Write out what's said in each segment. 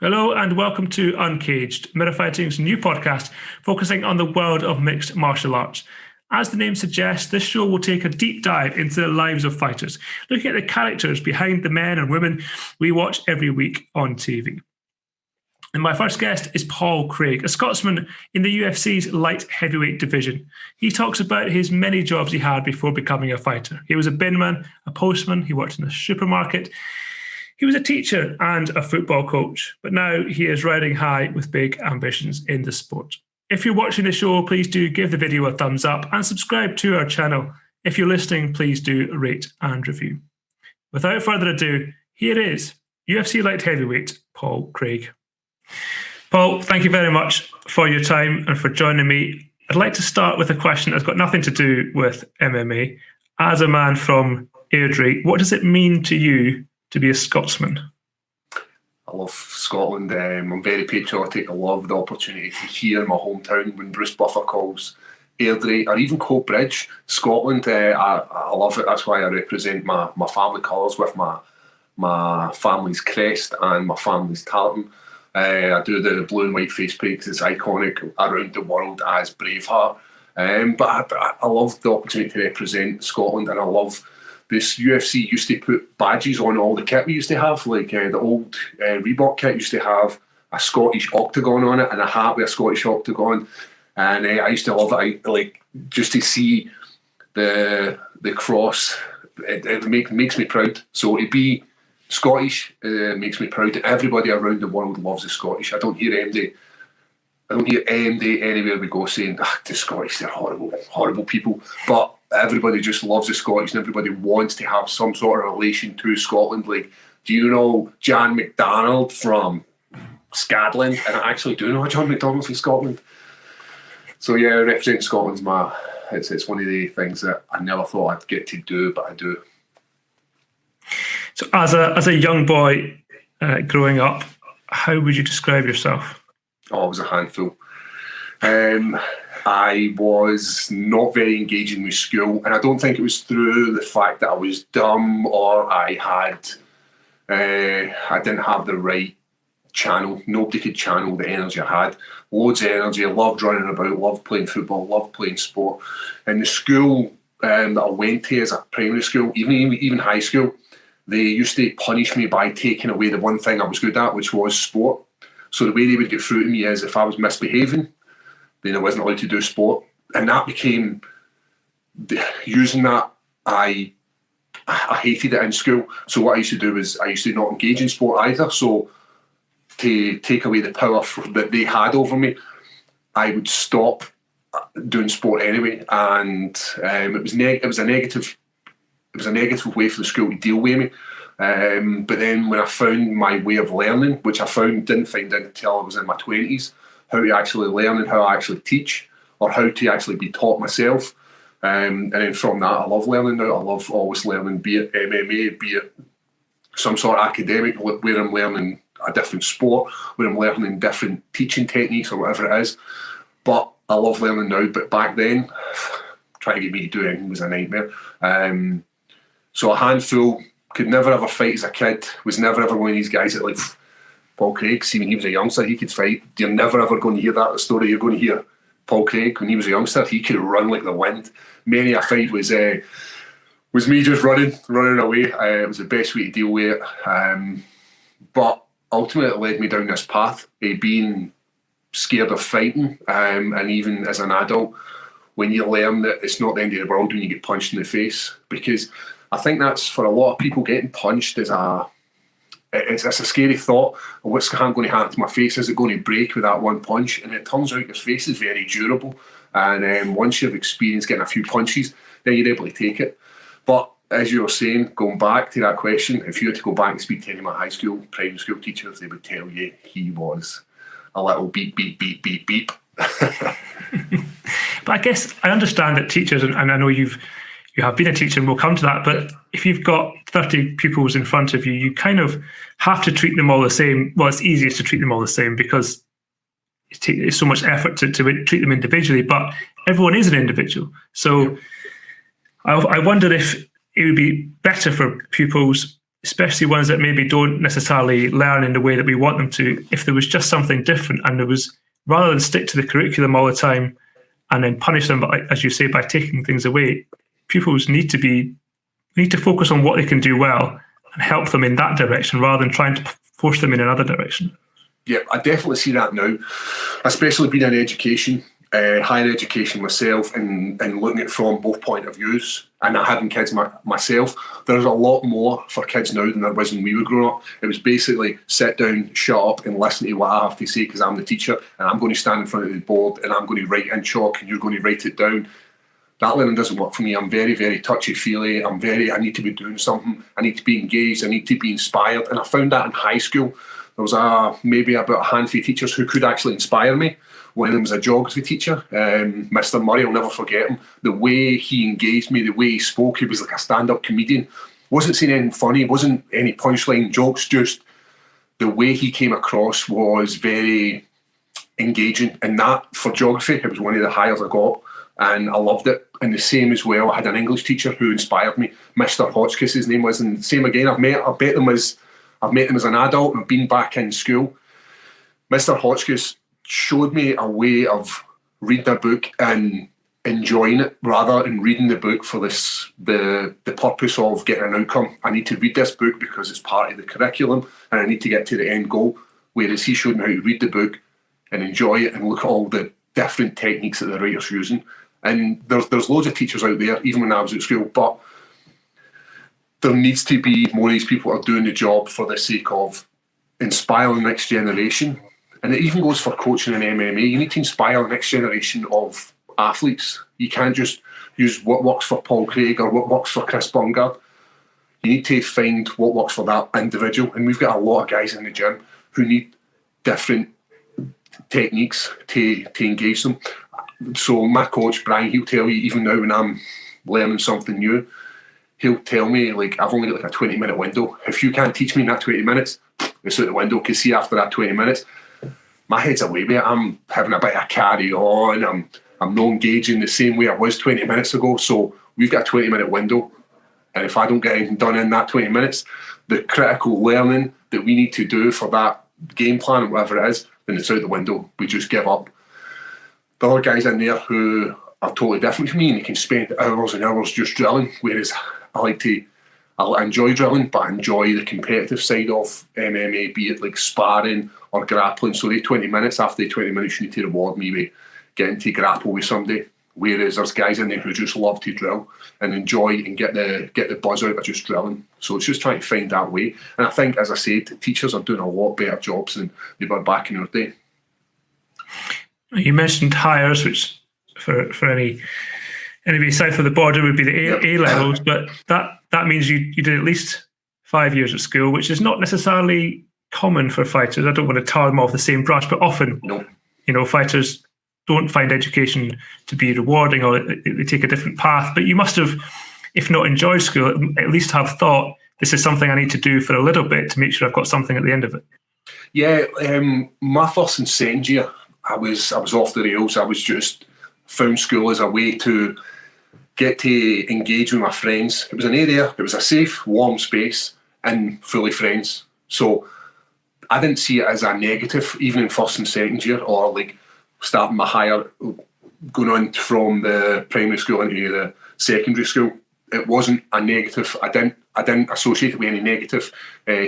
Hello and welcome to Uncaged, Mirror Fighting's new podcast focusing on the world of mixed martial arts. As the name suggests, this show will take a deep dive into the lives of fighters, looking at the characters behind the men and women we watch every week on TV. And my first guest is Paul Craig, a Scotsman in the UFC's light heavyweight division. He talks about his many jobs he had before becoming a fighter. He was a binman, a postman, he worked in a supermarket. He was a teacher and a football coach, but now he is riding high with big ambitions in the sport. If you're watching the show, please do give the video a thumbs up and subscribe to our channel. If you're listening, please do rate and review. Without further ado, here is UFC light heavyweight Paul Craig. Paul, thank you very much for your time and for joining me. I'd like to start with a question that's got nothing to do with MMA. As a man from Airdrie, what does it mean to you to be a Scotsman? I love Scotland. I'm very patriotic. I love the opportunity to hear my hometown when Bruce Buffer calls Airdrie or even Coatbridge, Scotland. I love it. That's why I represent my family colours with my family's crest and my family's tartan. I do the blue and white face paint because it's iconic around the world as Braveheart. But I love the opportunity to represent Scotland, and I love this. UFC used to put badges on all the kit we used to have, like the old Reebok kit used to have a Scottish octagon on it and a hat with a Scottish octagon, and I used to love it. Like just to see the cross, it makes me proud. So to be Scottish makes me proud. Everybody around the world loves the Scottish. I don't hear MD anywhere we go saying the Scottish, they're horrible people, but everybody just loves the Scottish and everybody wants to have some sort of relation to Scotland. Like, do you know John McDonald from Scotland? And I actually do know John McDonald from Scotland. So yeah, representing Scotland's it's one of the things that I never thought I'd get to do, but I do. So as a young boy growing up, how would you describe yourself? Oh, I was a handful. I was not very engaging with school, and I don't think it was through the fact that I was dumb or I didn't have the right channel. Nobody could channel the energy I had. Loads of energy. I loved running about, loved playing football, loved playing sport. And the school that I went to as a primary school, even high school, they used to punish me by taking away the one thing I was good at, which was sport. So the way they would get through to me is if I was misbehaving, then I wasn't allowed to do sport. And that became, using that, I hated it in school. So what I used to do is I used to not engage in sport either. So to take away the power that they had over me, I would stop doing sport anyway. And it was a negative way for the school to deal with me. But then when I found my way of learning, which didn't find out until I was in my 20s, how to actually learn and how I actually teach, or how to actually be taught myself. And then from that, I love learning now. I love always learning, be it MMA, be it some sort of academic, where I'm learning a different sport, where I'm learning different teaching techniques or whatever it is. But I love learning now. But back then, trying to get me to do anything was a nightmare. So a handful. Could never ever fight as a kid. Was never ever one of these guys that, like Paul Craig, see when he was a youngster, he could fight. You're never ever going to hear that story. You're going to hear Paul Craig when he was a youngster. He could run like the wind. Many a fight was me just running away. It was the best way to deal with it. But ultimately, it led me down this path of being scared of fighting. And even as an adult, when you learn that it's not the end of the world when you get punched in the face, because I think that's, for a lot of people, getting punched it's a scary thought. What's going to happen to my face? Is it going to break with that one punch? And it turns out your face is very durable. And once you've experienced getting a few punches, then you're able to take it. But as you were saying, going back to that question, if you had to go back and speak to any of my high school, primary school teachers, they would tell you he was a little beep, beep, beep, beep, beep. But I guess I understand that teachers, and I know you have been a teacher, and we'll come to that, but if you've got 30 pupils in front of you, you kind of have to treat them all the same. Well, it's easiest to treat them all the same because it's so much effort to treat them individually, but everyone is an individual. So I wonder if it would be better for pupils especially ones that maybe don't necessarily learn in the way that we want them to, if there was just something different, and there was, rather than stick to the curriculum all the time and then punish them, as you say, by taking things away, pupils need to focus on what they can do well and help them in that direction rather than trying to force them in another direction. Yeah, I definitely see that now, especially being in education, higher education myself, and looking at it from both point of views, and having kids myself. There's a lot more for kids now than there was when we were growing up. It was basically sit down, shut up, and listen to what I have to say because I'm the teacher, and I'm going to stand in front of the board and I'm going to write in chalk and you're going to write it down. That learning doesn't work for me. I'm very, very touchy-feely. I need to be doing something. I need to be engaged. I need to be inspired. And I found that in high school. There was maybe about a handful of teachers who could actually inspire me. One of them was a geography teacher, Mr. Murray. I'll never forget him. The way he engaged me, the way he spoke, he was like a stand-up comedian. Wasn't saying anything funny, wasn't any punchline jokes, just the way he came across was very engaging. And that, for geography, it was one of the hires I got. And I loved it. And the same as well, I had an English teacher who inspired me, Mr. Hotchkiss, his name was. And same again, I've met them as an adult and I've been back in school. Mr. Hotchkiss showed me a way of reading a book and enjoying it rather than reading the book for the purpose of getting an outcome. I need to read this book because it's part of the curriculum and I need to get to the end goal. Whereas he showed me how to read the book and enjoy it and look at all the different techniques that the writer's using. And there's loads of teachers out there, even when I was at school, but there needs to be more of these people who are doing the job for the sake of inspiring the next generation. And it even goes for coaching and MMA. You need to inspire the next generation of athletes. You can't just use what works for Paul Craig or what works for Chris Bungard. You need to find what works for that individual. And we've got a lot of guys in the gym who need different techniques to engage them. So my coach, Brian, he'll tell you, even now when I'm learning something new, he'll tell me, like, I've only got like a 20-minute window. If you can't teach me in that 20 minutes, it's out the window, because see, after that 20 minutes, my head's away with it. I'm having a bit of carry on. I'm not engaging the same way I was 20 minutes ago. So we've got a 20-minute window. And if I don't get anything done in that 20 minutes, the critical learning that we need to do for that game plan or whatever it is, then it's out the window. We just give up. The other guys in there who are totally different from me and they can spend hours and hours just drilling, whereas I enjoy drilling, but I enjoy the competitive side of MMA, be it like sparring or grappling. So after the 20 minutes, you need to reward me with getting to grapple with somebody. Whereas there's guys in there who just love to drill and enjoy and get the buzz out of just drilling. So it's just trying to find that way. And I think, as I said, teachers are doing a lot better jobs than they were back in our day. You mentioned hires, which for anybody south of the border would be the A levels, but that means you did at least 5 years at school, which is not necessarily common for fighters. I don't want to tar them off the same brush, but often, fighters don't find education to be rewarding, or they take a different path. But you must have, if not enjoyed school, at least have thought, this is something I need to do for a little bit to make sure I've got something at the end of it. Yeah, my first and second year, I was off the rails. I was just found school as a way to get to engage with my friends. It was an area, it was a safe, warm space and fully friends. So I didn't see it as a negative, even in first and second year, or like starting my higher, going on from the primary school into the secondary school. It wasn't a negative. I didn't associate it with any negative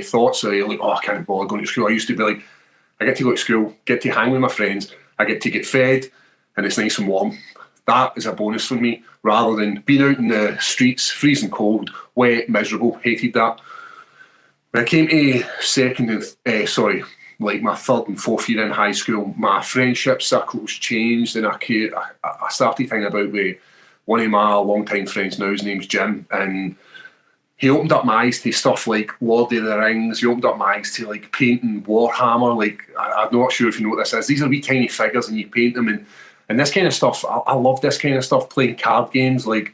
thoughts. Like, I can't bother going to school. I used to be like, I get to go to school, get to hang with my friends, I get to get fed, and it's nice and warm. That is a bonus for me, rather than being out in the streets, freezing cold, wet, miserable. Hated that. When I came to my third and fourth year in high school, my friendship circles changed, and I started thinking about with one of my long-time friends now. His name's Jim, and he opened up my eyes to stuff like Lord of the Rings. He opened up my eyes to like painting Warhammer. Like, I'm not sure if you know what this is. These are wee tiny figures, and you paint them, and this kind of stuff. I love this kind of stuff. Playing card games, like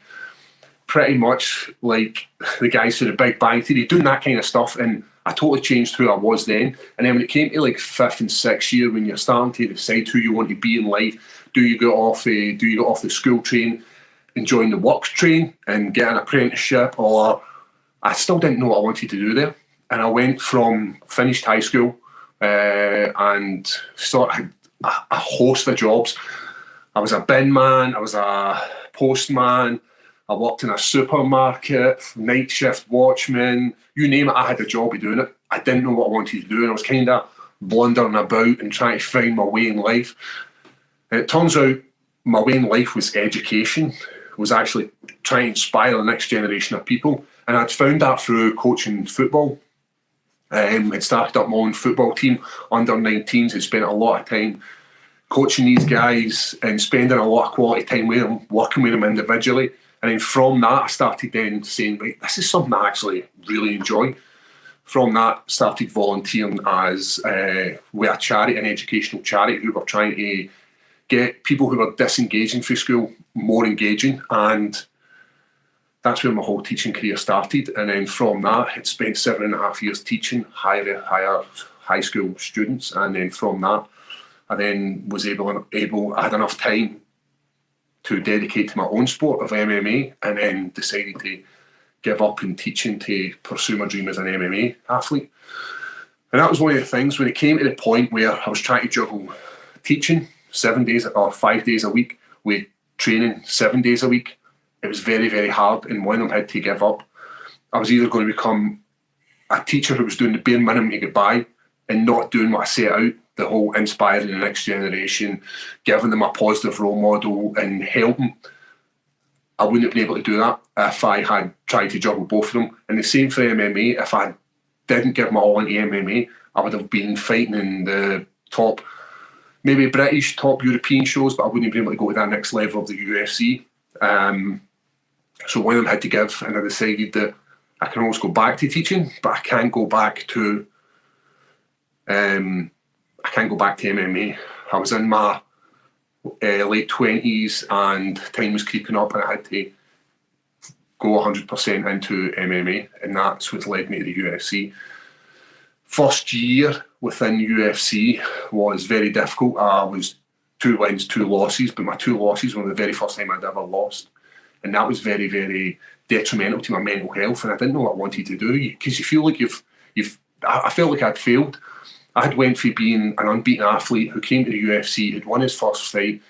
pretty much like the guys for the Big Bang Theory, doing that kind of stuff. And I totally changed who I was then. And then when it came to like fifth and sixth year, when you're starting to decide who you want to be in life, do you get off the school train, and join the works train and get an apprenticeship, or I still didn't know what I wanted to do there. And I finished high school and started a host of jobs. I was a bin man, I was a postman, I worked in a supermarket, night shift watchman, you name it, I had a job of doing it. I didn't know what I wanted to do, and I was kind of blundering about and trying to find my way in life. And it turns out my way in life was education, was actually trying to inspire the next generation of people. And I'd found that through coaching football. I'd started up my own football team, under 19s, had spent a lot of time coaching these guys and spending a lot of quality time with them, working with them individually. And then from that, I started then saying, right, this is something I actually really enjoy. From that, started volunteering as with a charity, an educational charity, who were trying to get people who were disengaging from school more engaging. And that's where my whole teaching career started. And then from that, I had spent 7.5 years teaching higher high school students. And then from that, I then was I had enough time to dedicate to my own sport of MMA, and then decided to give up in teaching to pursue my dream as an MMA athlete. And that was one of the things when it came to the point where I was trying to juggle teaching 7 days or 5 days a week with training 7 days a week. It was very, very hard, and one of them had to give up. I was either going to become a teacher who was doing the bare minimum to get by and not doing what I set out, the whole inspiring the next generation, giving them a positive role model and helping. I wouldn't have been able to do that if I had tried to juggle both of them. And the same for MMA. If I didn't give my all into MMA, I would have been fighting in the top, maybe British, top European shows, but I wouldn't have been able to go to that next level of the UFC. So one of them had to give, and I decided that I can always go back to teaching, but I can't go back to MMA. I was in my late 20s and time was creeping up, and I had to go 100% into MMA, and that's what led me to the UFC. First year within UFC was very difficult. I was 2 wins, 2 losses, but my 2 losses were the very first time I'd ever lost. And that was very, very detrimental to my mental health, and I didn't know what I wanted to do, because you feel like I felt like I'd failed. I had went from being an unbeaten athlete who came to the UFC, had won his first fight,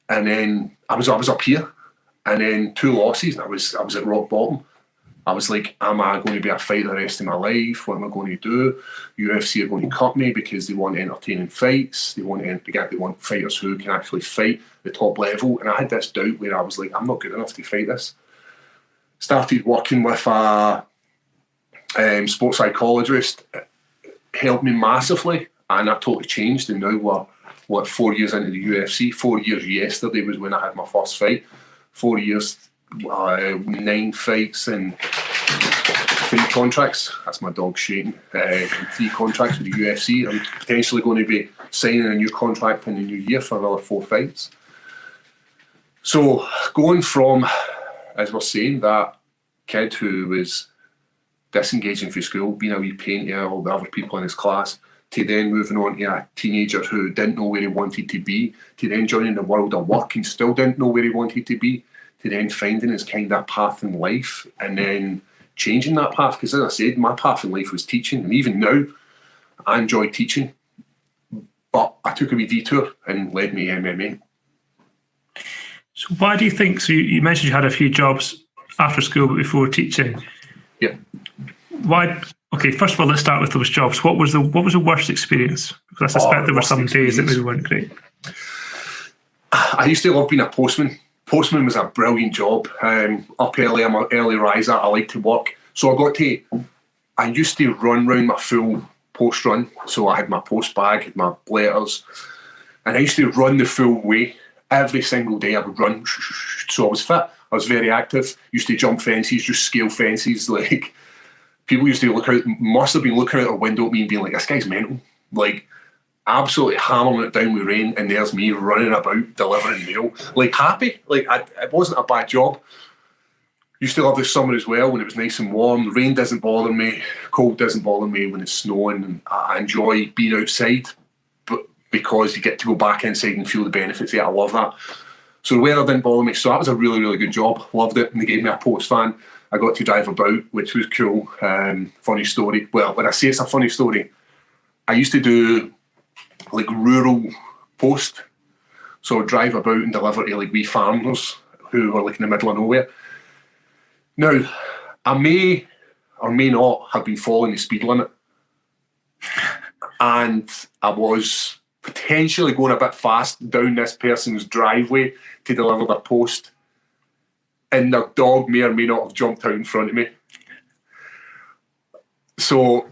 and then I was up here, and then 2 losses, and I was at rock bottom. I was like, am I going to be a fighter the rest of my life? What am I going to do? UFC are going to cut me because they want entertaining fights. They want fighters who can actually fight the top level. And I had this doubt where I was like, I'm not good enough to fight this. Started working with a sports psychologist. Helped me massively, and that totally changed. And now we're 4 years into the UFC. 4 years yesterday was when I had my first fight. 4 years, 9 fights and 3 contracts. That's my dog Shane. 3 contracts with the UFC. I'm potentially going to be signing a new contract in the new year for another 4 fights. So going from, as we're saying, that kid who was disengaging from school, being a wee pain to all the other people in his class, to then moving on to a teenager who didn't know where he wanted to be, to then joining the world of work and still didn't know where he wanted to be, to then finding his kind of path in life and then changing that path. Because as I said, my path in life was teaching, and even now I enjoy teaching, but I took a wee detour and led me to MMA. So why do you think, so you mentioned you had a few jobs after school but before teaching. Yeah. Why? Okay, first of all, let's start with those jobs. What was the worst experience? Because I suspect there were some days that maybe weren't great. I used to love being a postman. Postman was a brilliant job. Up early, I'm an early riser. I like to work. So I used to run around my full post run. So I had my post bag, had my letters, and I used to run the full way. Every single day I would run. So I was fit. I was very active. Used to jump fences, just scale fences. Like, people used to must have been looking out their window at me and being like, this guy's mental. Like, absolutely hammering it down with rain, and there's me running about delivering mail. Like, happy. Like, it wasn't a bad job. Used to love the summer as well when it was nice and warm. The rain doesn't bother me. Cold doesn't bother me when it's snowing. And I enjoy being outside, but because you get to go back inside and feel the benefits. Yeah, I love that. So the weather didn't bother me. So that was a really, really good job. Loved it. And they gave me a post van. I got to drive about, which was cool. Funny story. Well, when I say it's a funny story, I used to do like rural post. So I'd drive about and deliver to like wee farmers who were like in the middle of nowhere. Now, I may or may not have been following the speed limit. And I was potentially going a bit fast down this person's driveway to deliver their post. And their dog may or may not have jumped out in front of me. So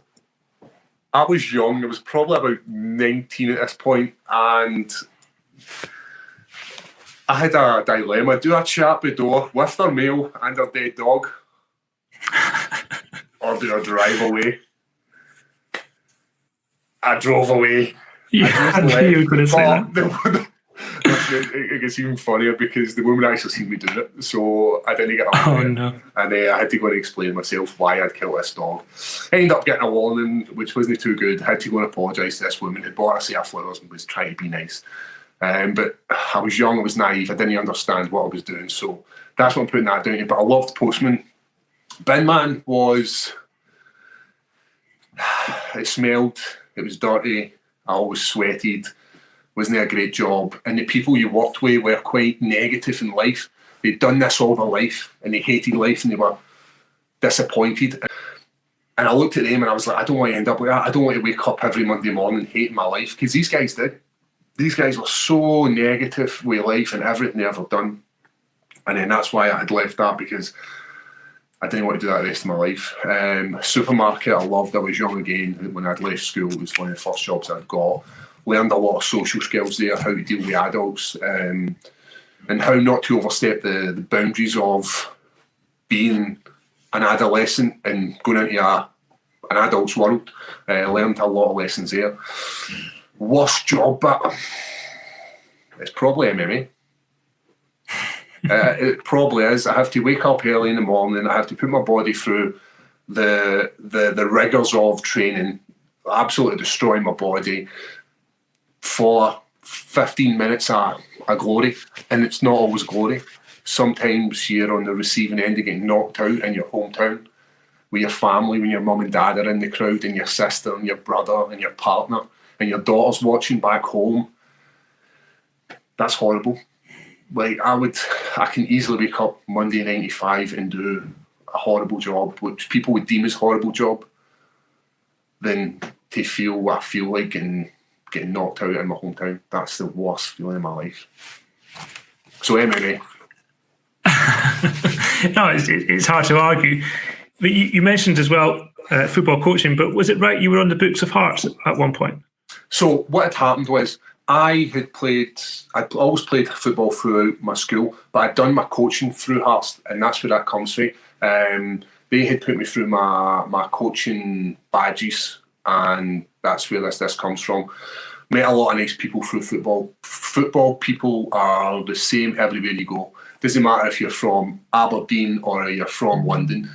I was young. I was probably about 19 at this point, and I had a dilemma. Do I shut the door with their mail and their dead dog? Or do I drive away? I drove away. Yeah, I knew you were going to say that. It gets even funnier because the woman actually seen me do it, so I didn't get a warning. No. And I had to go and explain myself why I'd killed this dog. I ended up getting a warning, which wasn't too good. I had to go and apologise to this woman who bought a set of flowers and was trying to be nice. But I was young, I was naive, I didn't understand what I was doing, so that's what I'm putting that down to. But I loved Postman. Bin Man was... It smelled, it was dirty, I always sweated. Wasn't a great job, and the people you worked with were quite negative in life. They'd done this all their life and they hated life and they were disappointed. And I looked at them and I was like, I don't want to end up like that. I don't want to wake up every Monday morning hating my life, because these guys did. These guys were so negative with life and everything they ever done. And then that's why I had left that, because I didn't want to do that the rest of my life. Supermarket, I loved. I was young again. When I'd left school, it was one of the first jobs I'd got. Learned a lot of social skills there, how to deal with adults, and how not to overstep the boundaries of being an adolescent and going into an adult's world. Learned a lot of lessons there. Worst job, but it's probably MMA. It probably is. I have to wake up early in the morning. I have to put my body through the rigours of training, absolutely destroying my body for 15 minutes of glory. And it's not always glory. Sometimes you're on the receiving end of getting knocked out in your hometown with your family, when your mum and dad are in the crowd, and your sister and your brother and your partner and your daughter's watching back home. That's horrible. Like, I can easily wake up Monday 95 and do a horrible job, which people would deem as a horrible job, than to feel what I feel like and getting knocked out in my hometown. That's the worst feeling in my life. So MMA. No, it's hard to argue. But you mentioned as well football coaching, but was it right you were on the books of Hearts at one point? So what had happened was, I'd always played football throughout my school, but I'd done my coaching through Hearts, and that's where that comes from. They had put me through my coaching badges, and that's where this comes from. Met a lot of nice people through football. Football people are the same everywhere you go. Doesn't matter if you're from Aberdeen or you're from London.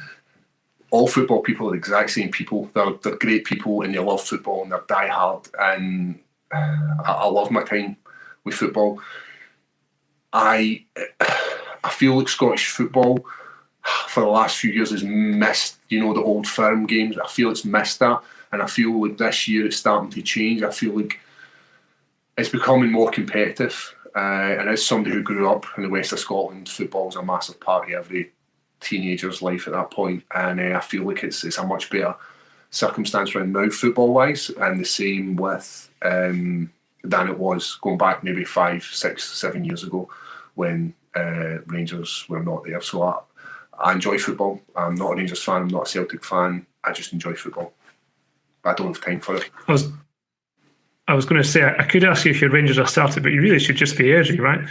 All football people are the exact same people. They're great people, and they love football, and they're diehard. And I love my time with football. I feel like Scottish football for the last few years has missed, the old firm games. I feel it's missed that, and I feel like this year it's starting to change. I feel like it's becoming more competitive. And as somebody who grew up in the west of Scotland, football is a massive part of every teenager's life at that point, and I feel like it's a much better circumstance right now football wise, and the same with than it was going back maybe 5, 6, 7 years ago when Rangers were not there. So I enjoy football. I'm not a Rangers fan, I'm not a Celtic fan. I just enjoy football. I don't have time for it. I was going to say, I could ask you if you're Rangers or Celtic, but you really should just be Airdrie, right?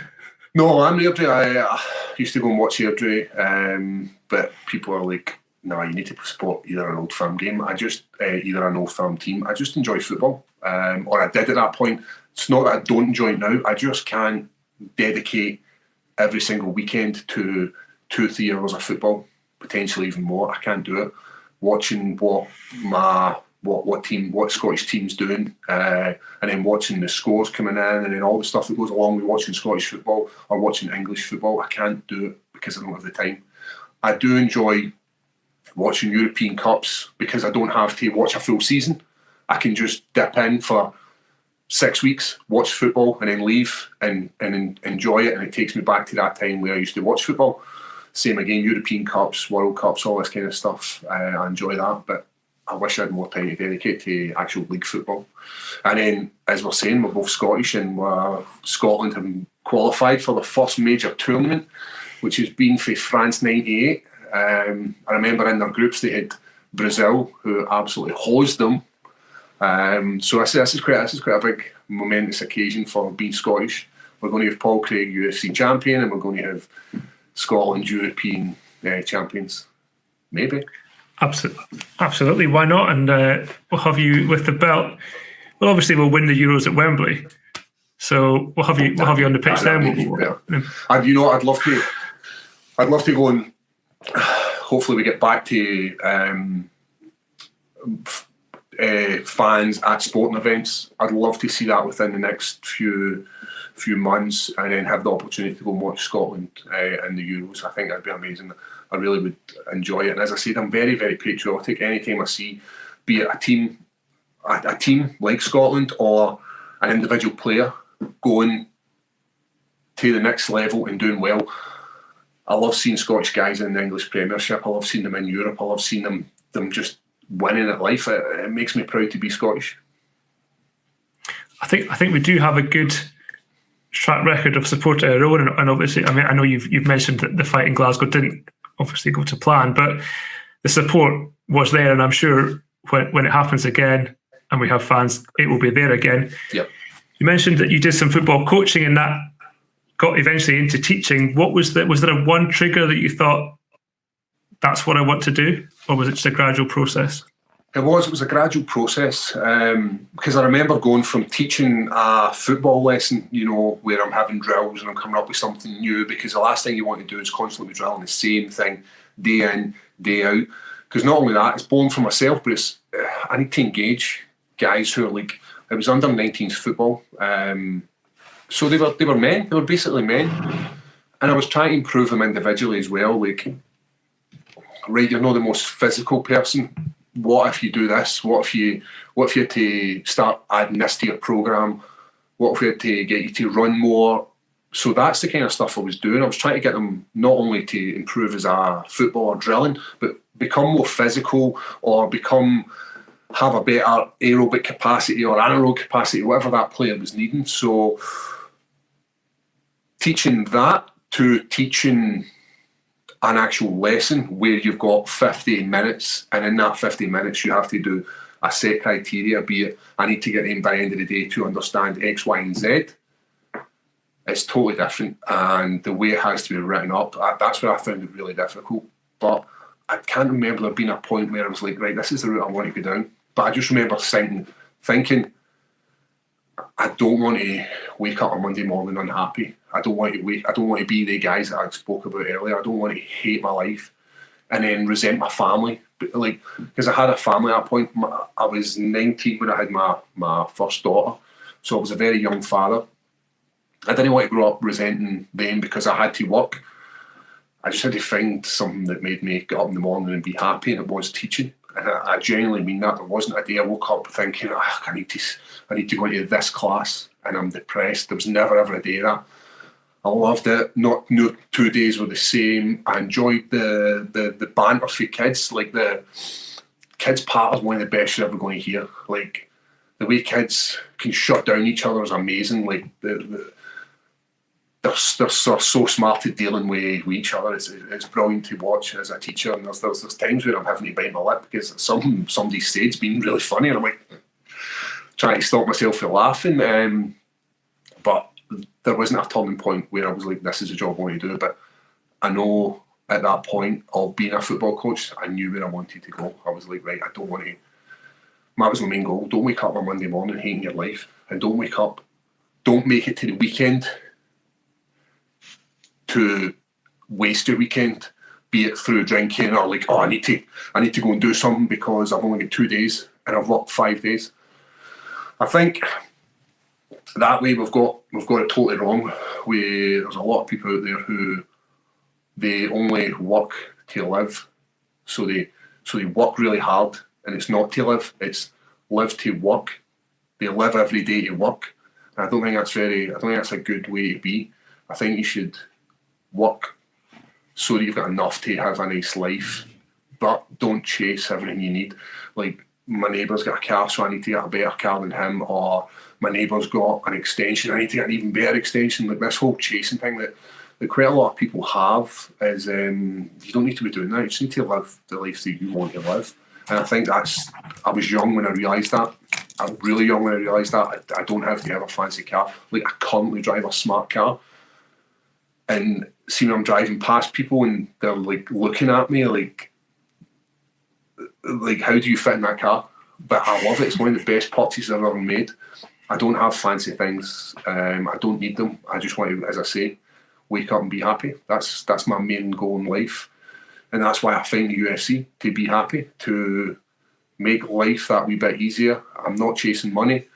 No, I'm Airdrie. I used to go and watch Airdrie, but people are like, no, you need to support either an Old Firm game. Either an Old Firm team. I just enjoy football, or I did at that point. It's not that I don't enjoy it now. I just can't dedicate every single weekend to 2-3 hours of football, potentially even more. I can't do it. Watching what Scottish team's doing, and then watching the scores coming in, and then all the stuff that goes along with watching Scottish football or watching English football. I can't do it because I don't have the time. I do enjoy watching European Cups, because I don't have to watch a full season. I can just dip in for 6 weeks, watch football, and then leave and enjoy it. And it takes me back to that time where I used to watch football. Same again, European Cups, World Cups, all this kind of stuff. I enjoy that, but I wish I had more time to dedicate to actual league football. And then, as we're saying, we're both Scottish, and Scotland have qualified for the first major tournament, which has been for France '98. I remember in their groups they had Brazil, who absolutely hosed them. So this is quite a big momentous occasion for being Scottish. We're going to have Paul Craig UFC champion, and we're going to have Scotland European champions. Maybe. Absolutely. Why not? And we'll have you with the belt. Well, obviously we'll win the Euros at Wembley, so we'll have you on the pitch then. And you know, I'd love to go and hopefully we get back to fans at sporting events. I'd love to see that within the next few months, and then have the opportunity to go and watch Scotland in the Euros. I think that'd be amazing. I really would enjoy it. And as I said, I'm very, very patriotic. Anytime I see, be it a team like Scotland or an individual player going to the next level and doing well, I love seeing Scottish guys in the English Premiership. I love seeing them in Europe. I love seeing them just winning at life. It makes me proud to be Scottish. I think we do have a good track record of support our own, and obviously, I mean, I know you've mentioned that the fight in Glasgow didn't obviously go to plan, but the support was there, and I'm sure when it happens again and we have fans, it will be there again. Yep. You mentioned that you did some football coaching, and that got eventually into teaching. What was there a one trigger that you thought, that's what I want to do, or was it just a gradual process? It was a gradual process, because I remember going from teaching a football lesson, you know, where I'm having drills and I'm coming up with something new, because the last thing you want to do is constantly be drilling the same thing day in, day out. Because not only that, it's boring for myself, but it's I need to engage guys who are like, it was under 19s football, so they were men, they were basically men, and I was trying to improve them individually as well. Like, right, you're not the most physical person. What if you do this? What if you had to start adding this to your program? What if we had to get you to run more? So that's the kind of stuff I was doing. I was trying to get them not only to improve as a footballer drilling, but become more physical, or have a better aerobic capacity or anaerobic capacity, whatever that player was needing. So teaching that to teaching an actual lesson where you've got 50 minutes, and in that 50 minutes you have to do a set criteria, be it I need to get in by the end of the day to understand X, Y, and Z. It's totally different, and the way it has to be written up, that's where I found it really difficult. But I can't remember there being a point where I was like, right, this is the route I want to go down. But I just remember thinking, I don't want to wake up on Monday morning unhappy. I don't want to be the guys that I spoke about earlier. I don't want to hate my life and then resent my family. Like, because I had a family at that point. I was 19 when I had my first daughter, so I was a very young father. I didn't want to grow up resenting them because I had to work. I just had to find something that made me get up in the morning and be happy, and it was teaching. And I genuinely mean that. There wasn't a day I woke up thinking, I need to go into this class and I'm depressed. There was never ever a day that. I loved it. No 2 days were the same. I enjoyed the banter for kids. Like, the kids part is one of the best you're ever going to hear. Like, the way kids can shut down each other is amazing. Like, they're so smart at dealing with each other. It's brilliant to watch as a teacher. And there's times where I'm having to bite my lip because somebody said's been really funny, and I'm like trying to stop myself from laughing. But there wasn't a turning point where I was like, this is a job I want to do. But I know at that point of being a football coach, I knew where I wanted to go. I was like, right, I don't want to. That was my main goal. Don't wake up on Monday morning hating your life, and don't make it to the weekend to waste your weekend, be it through drinking or like, I need to go and do something because I've only got 2 days and I've worked 5 days. I think that way we've got it totally wrong. There's a lot of people out there who they only work to live, so they So they work really hard, and it's not to live, it's live to work. They live every day to work. And I don't think that's a good way to be. I think you should work so that you've got enough to have a nice life, but don't chase everything you need. Like, my neighbour's got a car, so I need to get a better car than him, or my neighbour's got an extension, I need to get an even better extension. Like, this whole chasing thing that quite a lot of people have is, you don't need to be doing that. You just need to live the life that you want to live. And I think I was young when I realised that. I'm really young when I realised that. I don't have to have a fancy car. Like, I currently drive a smart car. And see, when I'm driving past people and they're like looking at me like how do you fit in that car? But I love it. It's one of the best purchases I've ever made. I don't have fancy things. I don't need them. I just want to, as I say, wake up and be happy. That's my main goal in life. And that's why I find the UFC, to be happy, to make life that wee bit easier. I'm not chasing money.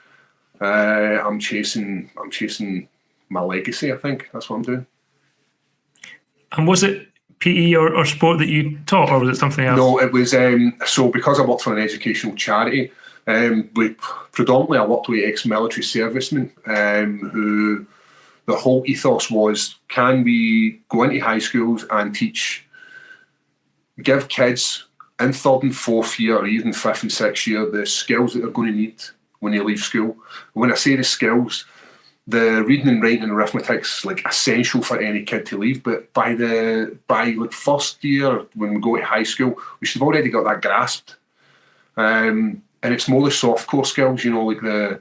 I'm chasing my legacy, I think. That's what I'm doing. And was it PE or sport that you taught, or was it something else? No, it was, so because I worked for an educational charity, predominantly I worked with ex-military servicemen who the whole ethos was, can we go into high schools and give kids in third and fourth year, or even fifth and sixth year, the skills that they're going to need when they leave school. When I say the skills, the reading and writing and arithmetic's like essential for any kid to leave, but by like first year, when we go to high school, we should have already got that grasped. And it's more the soft core skills, like the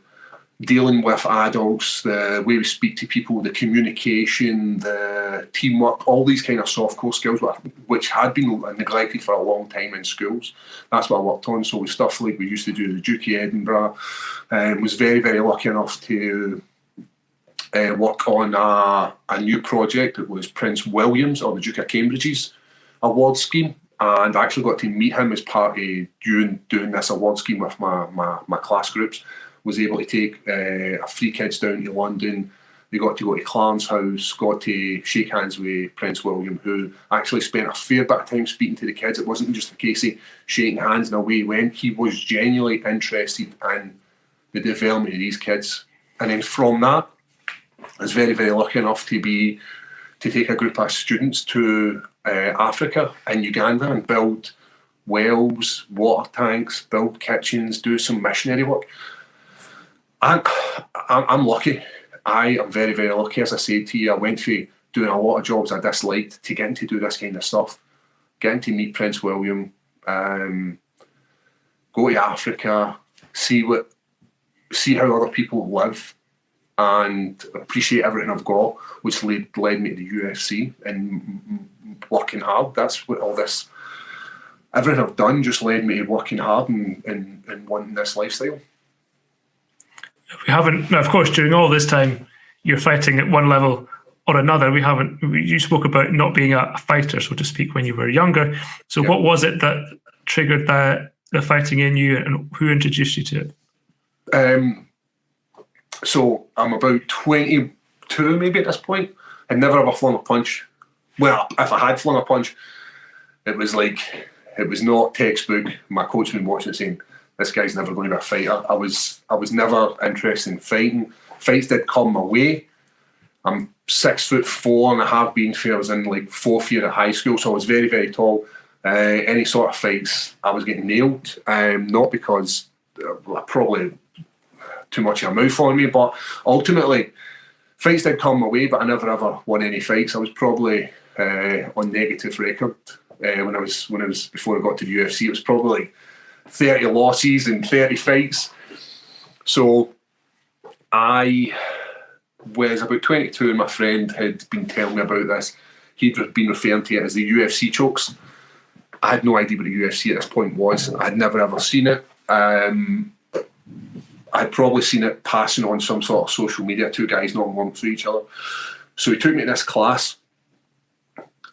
dealing with adults, the way we speak to people, the communication, the teamwork, all these kind of soft core skills which had been neglected for a long time in schools. That's what I worked on. So with stuff like we used to do the Duke of Edinburgh, was very, very lucky enough to work on a new project. It was Prince William's, or the Duke of Cambridge's award scheme, and I actually got to meet him as part of doing this award scheme with my class groups. Was able to take 3 kids down to London. They got to go to Clarence House, got to shake hands with Prince William, who actually spent a fair bit of time speaking to the kids. It wasn't just a case of shaking hands and away he went. He was genuinely interested in the development of these kids. And then from that, I was very, very lucky enough to take a group of students to Africa and Uganda and build wells, water tanks, build kitchens, do some missionary work. I'm lucky. I am very, very lucky. As I said to you, I went through doing a lot of jobs I disliked to getting to do this kind of stuff. Getting to meet Prince William, go to Africa, see how other people live, and appreciate everything I've got, which led me to the UFC and working hard. That's what everything I've done just led me to working hard and wanting this lifestyle. We haven't, now of course, during all this time, you're fighting at one level or another. You spoke about not being a fighter, so to speak, when you were younger. So What was it that triggered the fighting in you, and who introduced you to it? So I'm about 22 maybe at this point. I'd never ever flung a punch. Well, if I had flung a punch, it was not textbook. My coach had been watching it saying, this guy's never going to be a fighter. I was never interested in fighting. Fights did come my way. I'm 6'4" and I have been for I was in like 4th year of high school, so I was very, very tall. Any sort of fights, I was getting nailed. Not because probably too much of a mouth on me, but ultimately fights did come my way, but I never ever won any fights. I was probably on negative record when I was before I got to the UFC. It was probably like 30 losses and 30 fights. So I was about 22 and my friend had been telling me about this. He'd been referring to it as the UFC chokes. I had no idea what the UFC at this point was. I'd never ever seen it. I'd probably seen it passing on some sort of social media, 2 guys not long through each other. So he took me to this class,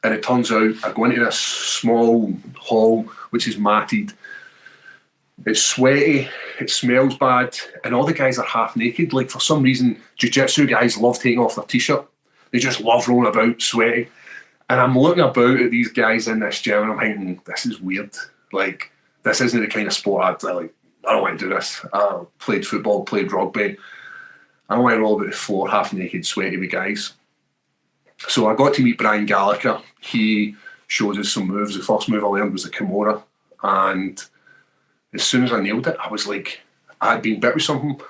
and it turns out I go into this small hall which is matted. It's sweaty, it smells bad, and all the guys are half naked. Like, for some reason, jiu-jitsu guys love taking off their t-shirt. They just love rolling about sweaty. And I'm looking about at these guys in this gym and I'm thinking, this is weird. Like, this isn't the kind of sport I don't want to do this. I played football, played rugby. I don't want to roll about the floor half naked, sweaty with guys. So I got to meet Brian Gallagher. He showed us some moves. The first move I learned was the Kimura. And as soon as I nailed it, I was like, I had been bit with something.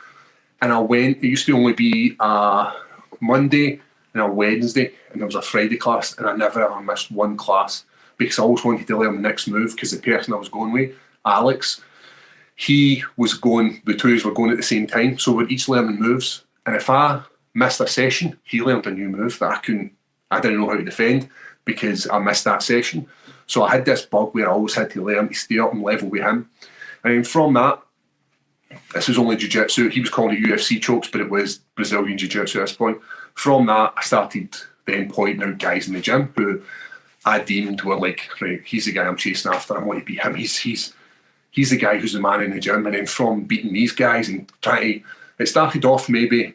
And I went, it used to only be a Monday and a Wednesday, and there was a Friday class, and I never ever missed one class because I always wanted to learn the next move, because the person I was going with, Alex, he was going, the two of us were going at the same time, so we're each learning moves. And if I missed a session, he learned a new move that I didn't know how to defend because I missed that session. So I had this bug where I always had to learn to stay up and level with him. And then from that, this was only jiu-jitsu. He was calling it UFC chokes, but it was Brazilian jiu-jitsu at this point. From that, I started then pointing out guys in the gym who I deemed were like, right, he's the guy I'm chasing after. I want to beat him. He's the guy who's the man in the gym. And then from beating these guys and trying to, it started off maybe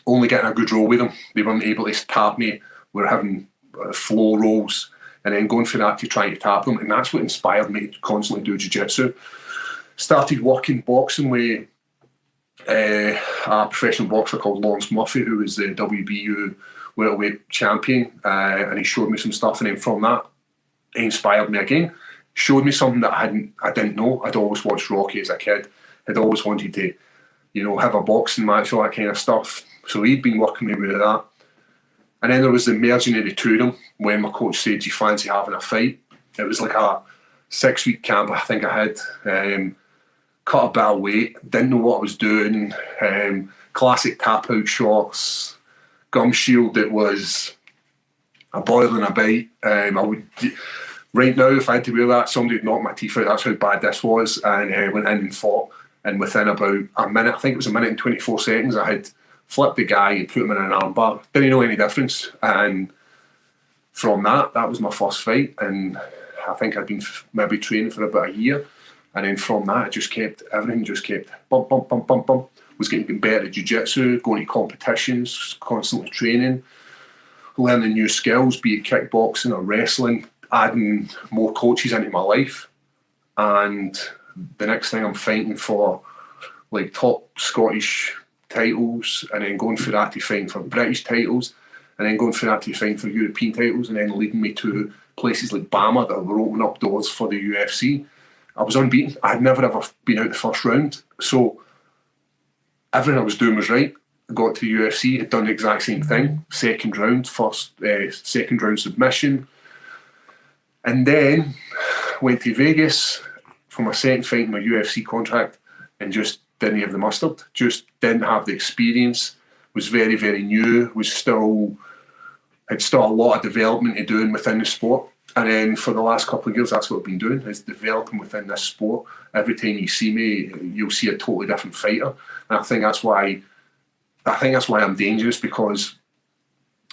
only getting a good roll with them. They weren't able to tap me. We were having flow rolls, and then going for that to try to tap them. And that's what inspired me to constantly do jiu-jitsu. Started working boxing with a professional boxer called Lawrence Murphy, who was the WBU welterweight champion, and he showed me some stuff. And then from that, he inspired me again. Showed me something that I didn't know. I'd always watched Rocky as a kid. I'd always wanted to, have a boxing match, all that kind of stuff. So he'd been working me with that. And then there was the merging of the two of them when my coach said, "Do you fancy having a fight?" It was like a 6-week camp, I think I had. Cut a bit of weight, didn't know what I was doing. Classic tap-out shorts, gum shield that was a boil and a bite. Right now, if I had to wear that, somebody would knock my teeth out. That's how bad this was. And went in and fought. And within about a minute, I think it was a minute and 24 seconds, I had flipped the guy and put him in an armbar. Didn't know any difference. And from that was my first fight. And I think I'd been maybe training for about a year. And then from that, everything just kept bump. Was getting better at jiu-jitsu, going to competitions, constantly training, learning new skills, be it kickboxing or wrestling, adding more coaches into my life. And the next thing I'm fighting for like top Scottish titles, and then going for that to fighting for British titles, and then going for that to fighting for European titles, and then leading me to places like Bama that were opening up doors for the UFC. I was unbeaten. I had never ever been out the first round. So everything I was doing was right. I got to the UFC, had done the exact same thing. Second round submission. And then went to Vegas for my second fight in my UFC contract and just didn't have the mustard. Just didn't have the experience. Was very, very new. Had still a lot of development to doing within the sport. And then for the last couple of years, that's what I've been doing, is developing within this sport. Every time you see me, you'll see a totally different fighter. And I think that's why I'm dangerous, because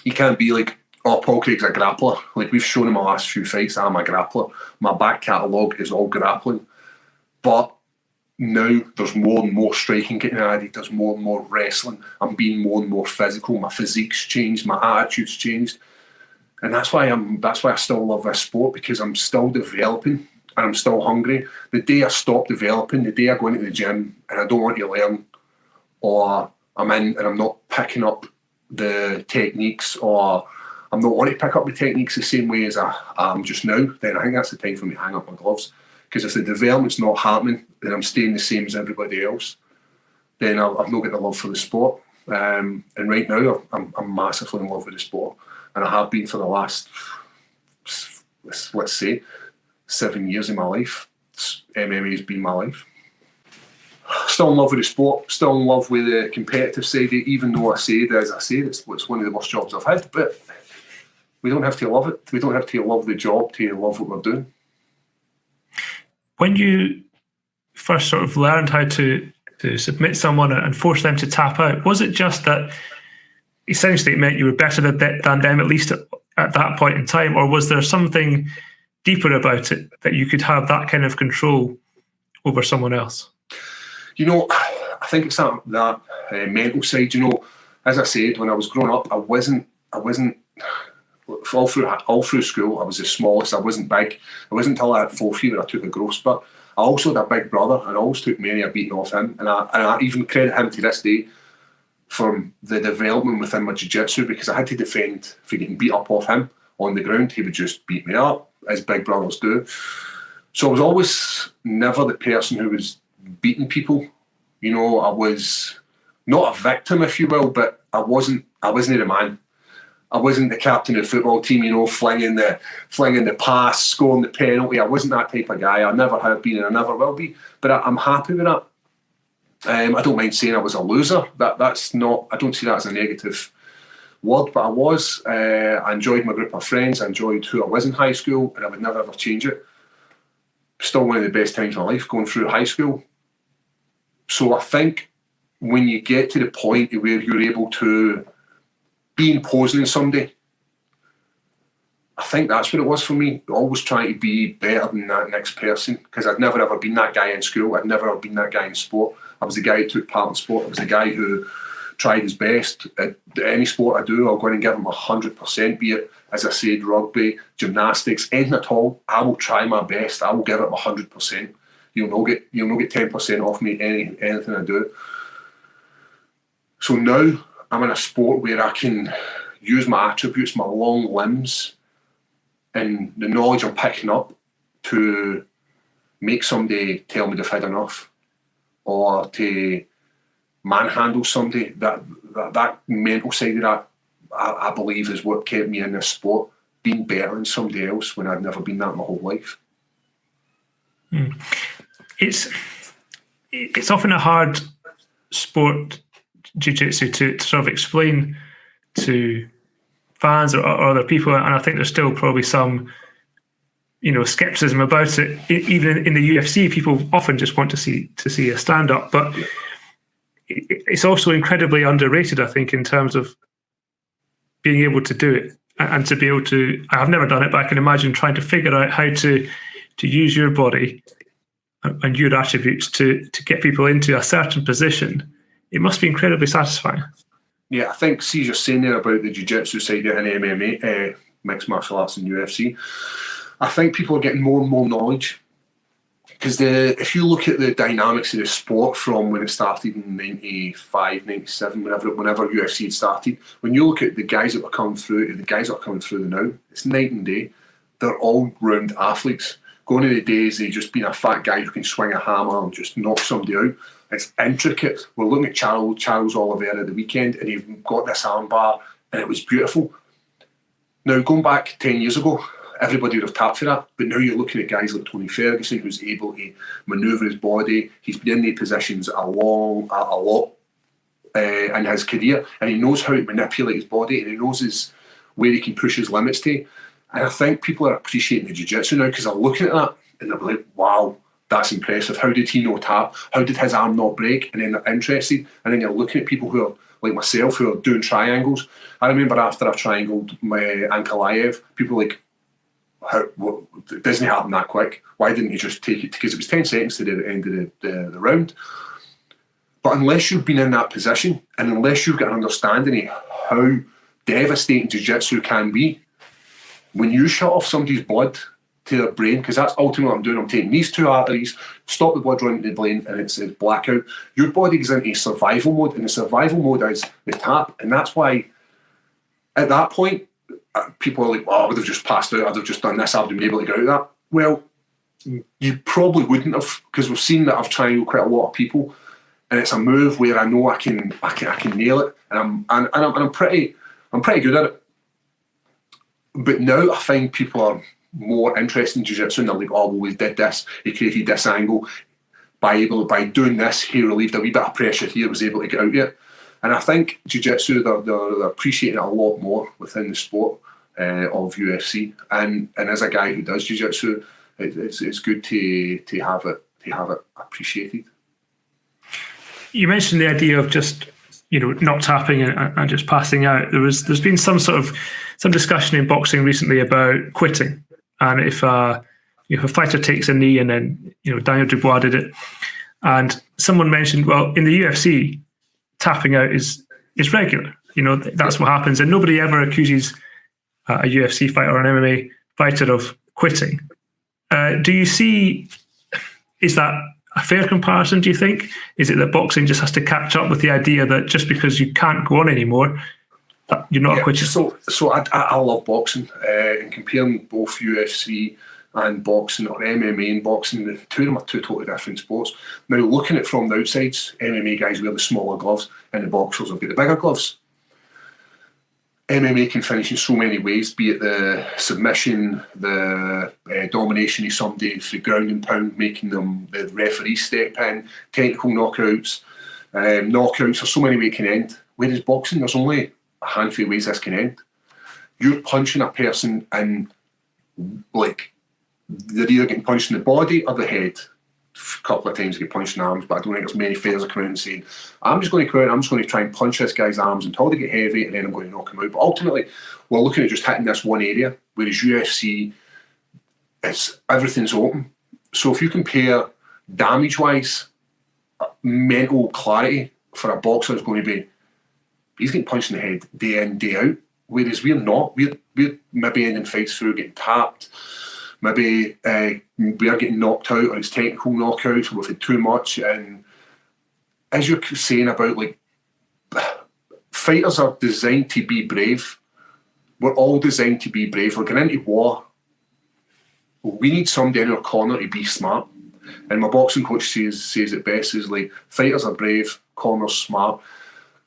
you can't be like, oh, Paul Craig's a grappler. Like, we've shown in my last few fights, I'm a grappler. My back catalogue is all grappling. But now there's more and more striking getting added. There's more and more wrestling. I'm being more and more physical. My physique's changed. My attitude's changed. And that's why I still love this sport, because I'm still developing and I'm still hungry. The day I stop developing, the day I go into the gym and I don't want to learn, or I'm in and I'm not picking up the techniques, or I'm not wanting to pick up the techniques the same way as I am just now, then I think that's the time for me to hang up my gloves. Because if the development's not happening, then I'm staying the same as everybody else, then I've not got the love for the sport. And right now, I'm massively in love with the sport. And I have been for the last, let's say, 7 years of my life. MMA's been my life. Still in love with the sport, still in love with the competitive side of it, even though it's one of the worst jobs I've had. But we don't have to love it. We don't have to love the job to love what we're doing. When you first sort of learned how to submit someone and force them to tap out, was it just that essentially it meant you were better than them, at least at that point in time, or was there something deeper about it that you could have that kind of control over someone else? I think it's that mental side. As I said, when I was growing up, I wasn't all through school, I was the smallest. I wasn't big. It wasn't until I had fourth year where I took a growth spurt. I also had a big brother, and I always took many a beating off him. And I even credit him to this day for the development within my jiu-jitsu, because I had to defend for getting beat up off him on the ground. He would just beat me up, as big brothers do. So I was always never the person who was beating people. You know, I was not a victim, if you will, but I wasn't the man. I wasn't the captain of the football team, you know, flinging the pass, scoring the penalty. I wasn't that type of guy. I never have been, and I never will be. But I'm happy with that. I don't mind saying I was a loser. That's not. I don't see that as a negative word, but I was. I enjoyed my group of friends. I enjoyed who I was in high school, and I would never ever change it. Still one of the best times of my life going through high school. So I think when you get to the point where you're able to be imposing on somebody, I think that's what it was for me. Always trying to be better than that next person, because I'd never ever been that guy in school. I'd never ever been that guy in sport. I was the guy who took part in sport. I was the guy who tried his best. At any sport I do, I'll go in and give them 100%, be it, as I said, rugby, gymnastics, anything at all. I will try my best. I will give it 100%. You'll not get 10% off me anything I do. So now I'm in a sport where I can use my attributes, my long limbs, and the knowledge I'm picking up to make somebody tell me they've had enough, or to manhandle somebody. That mental side of that, I believe, is what kept me in this sport, being better than somebody else when I'd never been that my whole life. It's often a hard sport, jiu-jitsu, to sort of explain to fans or other people, and I think there's still probably some, skepticism about it. Even in the UFC, people often just want to see a stand-up, but it's also incredibly underrated, I think, in terms of being able to do it and to be able to. I've never done it, but I can imagine trying to figure out how to use your body and your attributes to get people into a certain position. It must be incredibly satisfying. Yeah, I think, see, you're saying there about the jiu-jitsu side in MMA, mixed martial arts and UFC. I think people are getting more and more knowledge, because if you look at the dynamics of the sport from when it started in 95, 97, whenever UFC had started, when you look at the guys that were coming through and the guys that are coming through now, it's night and day. They're all round athletes. Going to the days of just being a fat guy who can swing a hammer and just knock somebody out. It's intricate. We're looking at Charles Oliveira at the weekend, and he got this armbar, and it was beautiful. Now, going back 10 years ago, everybody would have tapped for that, but now you're looking at guys like Tony Ferguson, who's able to manoeuvre his body. He's been in these positions a lot in his career, and he knows how to manipulate his body, and he knows where he can push his limits to. And I think people are appreciating the jiu-jitsu now, because they're looking at that and they're like, wow, that's impressive. How did he not tap? How did his arm not break? And then they're interested. And then you're looking at people who are like myself, who are doing triangles. I remember after I triangled my Ankalaev, people were like, it doesn't happen that quick. Why didn't he just take it? Because it was 10 seconds to the end of the round. But unless you've been in that position, and unless you've got an understanding of how devastating jiu-jitsu can be, when you shut off somebody's blood to their brain, because that's ultimately what I'm doing, I'm taking these two arteries, stop the blood running to the brain, and it's blackout. Your body goes into survival mode, and the survival mode is the tap. And that's why, at that point, people are like, oh, I would have just passed out, I'd have just done this, I would have been able to get out of that. Well, you probably wouldn't have, because we've seen that I've triangled quite a lot of people, and it's a move where I know I can nail it, and I'm pretty good at it. But now I find people are more interested in jiu-jitsu, and they're like, oh, well, we did this, he created this angle, by doing this, he relieved a wee bit of pressure here, was able to get out yet. And I think jiu-jitsu, they're appreciating it a lot more within the sport of UFC. And as a guy who does jiu-jitsu, it's good to have it appreciated. You mentioned the idea of just not tapping and just passing out. There's been some discussion in boxing recently about quitting, and if a fighter takes a knee, and then Daniel Dubois did it, and someone mentioned, well, in the UFC, tapping out is regular. That's what happens, and nobody ever accuses a UFC fighter or an MMA fighter of quitting. Do you see, is that a fair comparison, do you think? Is it that boxing just has to catch up with the idea that just because you can't go on anymore, that you're not a quitter? So I love boxing, and comparing both UFC and boxing, or MMA and boxing, the two of them are two totally different sports. Now, looking at it from the outside, MMA guys wear the smaller gloves and the boxers have got the bigger gloves. MMA can finish in so many ways, be it the submission, the domination of somebody, the ground and pound, making them the referee step in, technical knockouts. Knockouts, there's so many ways it can end. Whereas boxing, there's only a handful of ways this can end. You're punching a person and, like, they're either getting punched in the body or the head. A couple of times they get punched in the arms, but I don't think there's many fighters that come out and saying, I'm just going to go out and I'm just going to try and punch this guy's arms until they get heavy and then I'm going to knock him out. But ultimately, we're looking at just hitting this one area, whereas UFC, everything's open. So if you compare damage-wise, mental clarity for a boxer is going to be, he's getting punched in the head day in, day out, whereas we're not. We're maybe ending fights through getting tapped. Maybe we are getting knocked out, or it's technical knockouts, or we've had too much. And as you're saying about, like, fighters are designed to be brave. We're all designed to be brave. We're going into war. We need somebody in our corner to be smart. And my boxing coach says it best, is like, fighters are brave, corners smart.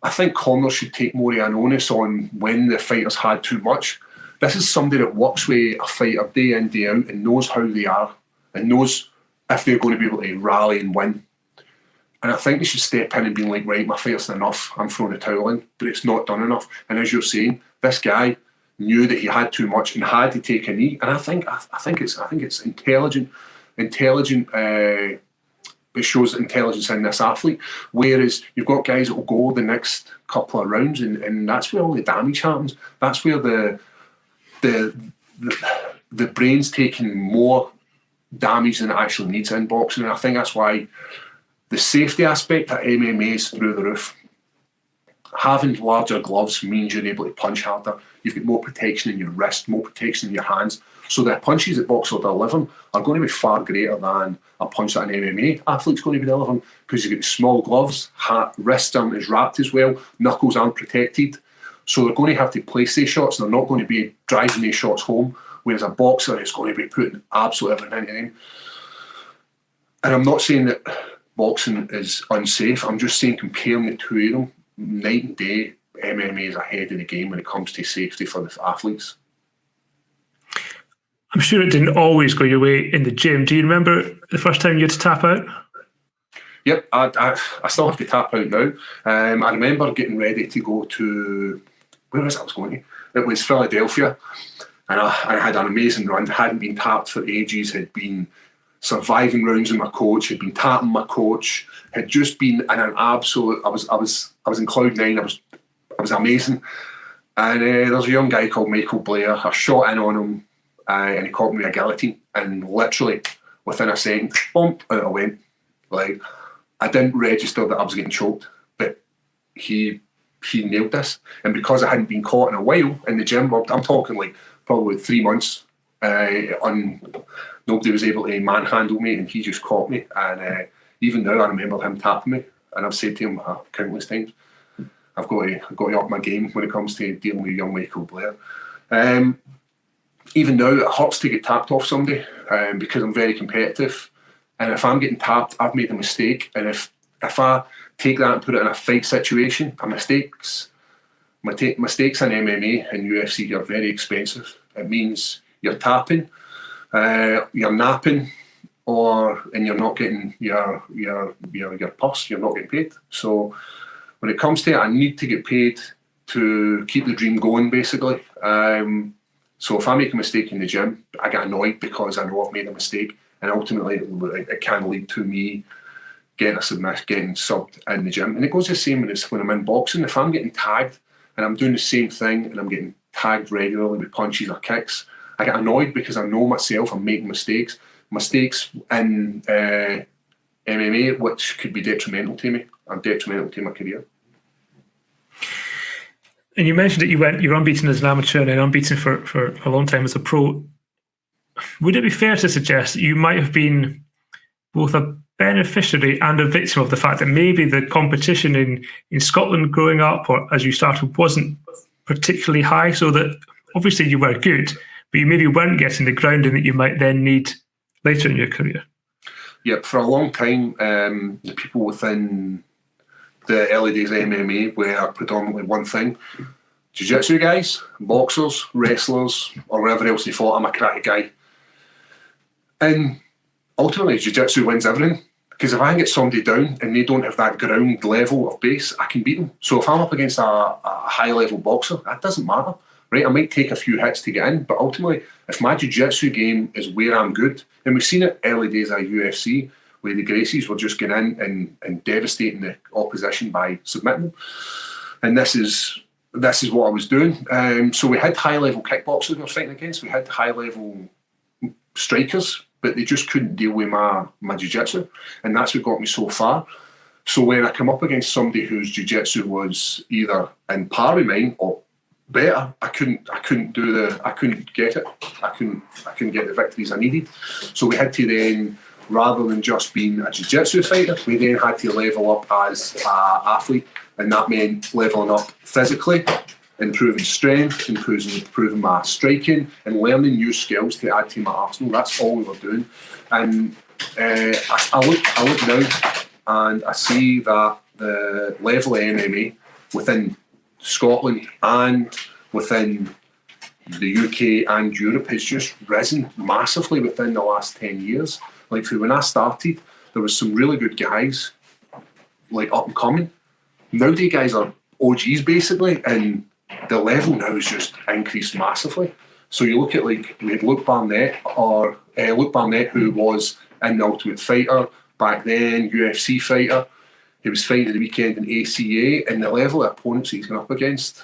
I think corners should take more of an onus on when the fighters had too much. This is somebody that works with a fighter day in, day out and knows how they are and knows if they're going to be able to rally and win. And I think they should step in and be like, right, my fighter's enough, I'm throwing the towel in, but it's not done enough. And as you're saying, this guy knew that he had too much and had to take a knee. And I think it's intelligent. It shows intelligence in this athlete. Whereas you've got guys that will go the next couple of rounds, and that's where all the damage happens. That's where the brain's taking more damage than it actually needs in boxing. And I think that's why the safety aspect at MMA is through the roof. Having larger gloves means you're able to punch harder. You've got more protection in your wrist, more protection in your hands. So the punches that boxers are delivering are going to be far greater than a punch that an MMA athlete's going to be delivering, because you've got small gloves, wrists aren't as wrapped as well, knuckles aren't protected. So they're going to have to place these shots. They're not going to be driving these shots home, whereas a boxer is going to be putting absolutely everything into them. And I'm not saying that boxing is unsafe. I'm just saying, comparing the two of them, night and day, MMA is ahead of the game when it comes to safety for the athletes. I'm sure it didn't always go your way in the gym. Do you remember the first time you had to tap out? Yep, I still have to tap out now. I remember getting ready to go to, where was it I was going to? It was Philadelphia. And I had an amazing run. Hadn't been tapped for ages. Had been surviving rounds with my coach. Had been tapping my coach. Had just been in an absolute. I was in cloud nine. I was amazing. And there's a young guy called Michael Blair. I shot in on him, and he caught me with a guillotine. And literally within a second, bump, out I went. Like, I didn't register that I was getting choked, but he nailed this. And because I hadn't been caught in a while in the gym, I'm talking like probably 3 months, nobody was able to manhandle me, and he just caught me. And even now, I remember him tapping me, and I've said to him countless times, I've got to up my game when it comes to dealing with young Michael Blair. Even now, it hurts to get tapped off somebody, because I'm very competitive. And if I'm getting tapped, I've made a mistake. And if I take that and put it in a fight situation, mistakes in MMA and UFC are very expensive. It means you're tapping, you're napping, and you're not getting your purse. You're not getting paid. So when it comes to it, I need to get paid to keep the dream going, basically. So if I make a mistake in the gym, I get annoyed because I know I've made a mistake. And ultimately, it can lead to me getting subbed in the gym. And it goes the same when I'm in boxing. If I'm getting tagged and I'm doing the same thing and I'm getting tagged regularly with punches or kicks, I get annoyed because I know myself I'm making mistakes. Mistakes in MMA, which could be detrimental to me and detrimental to my career. And you mentioned that you were unbeaten as an amateur and then unbeaten for a long time as a pro. Would it be fair to suggest that you might have been both a beneficiary and a victim of the fact that maybe the competition in Scotland growing up, or as you started, wasn't particularly high, so that obviously you were good, but you maybe weren't getting the grounding that you might then need later in your career? Yeah, for a long time, the people within the early days of MMA were predominantly one thing: jiu-jitsu guys, boxers, wrestlers, or whatever else they thought. I'm a karate guy. And ultimately, jiu-jitsu wins everything. Because if I can get somebody down and they don't have that ground level of base, I can beat them. So if I'm up against a high-level boxer, that doesn't matter, right? I might take a few hits to get in, but ultimately, if my jiu-jitsu game is where I'm good, and we've seen it early days of UFC, where the Gracies were just getting in and devastating the opposition by submitting them. And this is what I was doing. So we had high-level kickboxers we were fighting against. We had high-level strikers, but they just couldn't deal with my jiu-jitsu. And that's what got me so far. So when I come up against somebody whose jiu-jitsu was either in par with mine or better, I couldn't get it. I couldn't get the victories I needed. So we had to then, rather than just being a jiu-jitsu fighter, we then had to level up as an athlete, and that meant leveling up physically, improving strength, improving my striking, and learning new skills to add to my arsenal. That's all we were doing. And I look now and I see that the level of MMA within Scotland and within the UK and Europe has just risen massively within the last 10 years. Like when I started, there was some really good guys, like up and coming. Nowadays guys are OGs basically, and the level now has just increased massively. So you look at like we had Luke Barnett, who was in the Ultimate Fighter back then, UFC fighter. He was fighting at the weekend in ACA, and the level of opponents he's going up against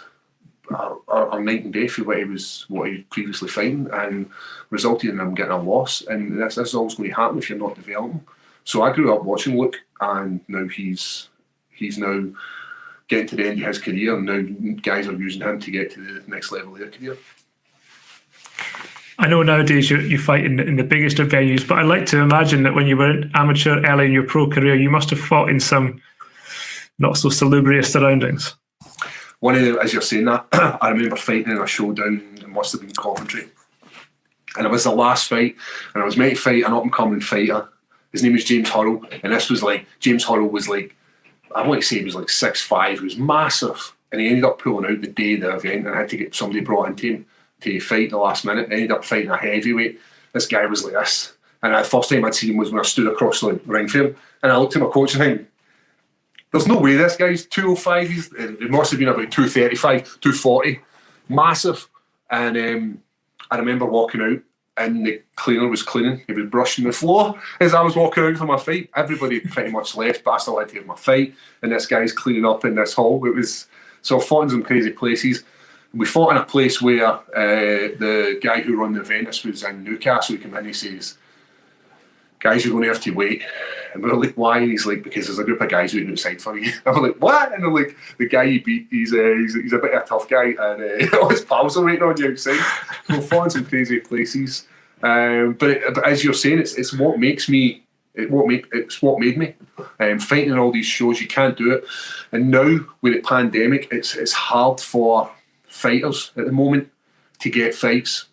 are night and day for what he was previously fighting, and resulted in him getting a loss. And this is always going to happen if you're not developing. So I grew up watching Luke, and now he's now getting to the end of his career, and now guys are using him to get to the next level of their career. I know nowadays you fight in the biggest of venues, but I like to imagine that when you were an amateur early in your pro career, you must have fought in some not so salubrious surroundings. One of the, as you're saying that, I remember fighting in a showdown, it must have been Coventry. And it was the last fight, and I was meant to fight an up-and-coming fighter. His name was James Hurrell, and this was like, James Hurrell was like, I want to say he was like 6'5", he was massive. And he ended up pulling out the day of the event, and I had to get somebody brought into him to fight the last minute. I ended up fighting a heavyweight. This guy was like this. And the first time I'd seen him was when I stood across the ring for him, and I looked at my coach and think, there's no way this guy's 205. It must have been about 235, 240. Massive. And I remember walking out, and the cleaner was cleaning. He was brushing the floor as I was walking out for my fight. Everybody pretty much left, but I still had to have my fight. And this guy's cleaning up in this hall. So I fought in some crazy places. We fought in a place where the guy who ran the event, this was in Newcastle, he came in and he says, guys, you're going to have to wait. And we were like, why? And he's like, because there's a group of guys waiting outside for you. I was like, what? And they're like, the guy you beat, he's a bit of a tough guy, and all his pals are waiting on you outside. We'll fall in some crazy places. But as you're saying, it's what makes me. It's what made me. Fighting in all these shows, you can't do it. And now with the pandemic, it's hard for fighters at the moment to get fights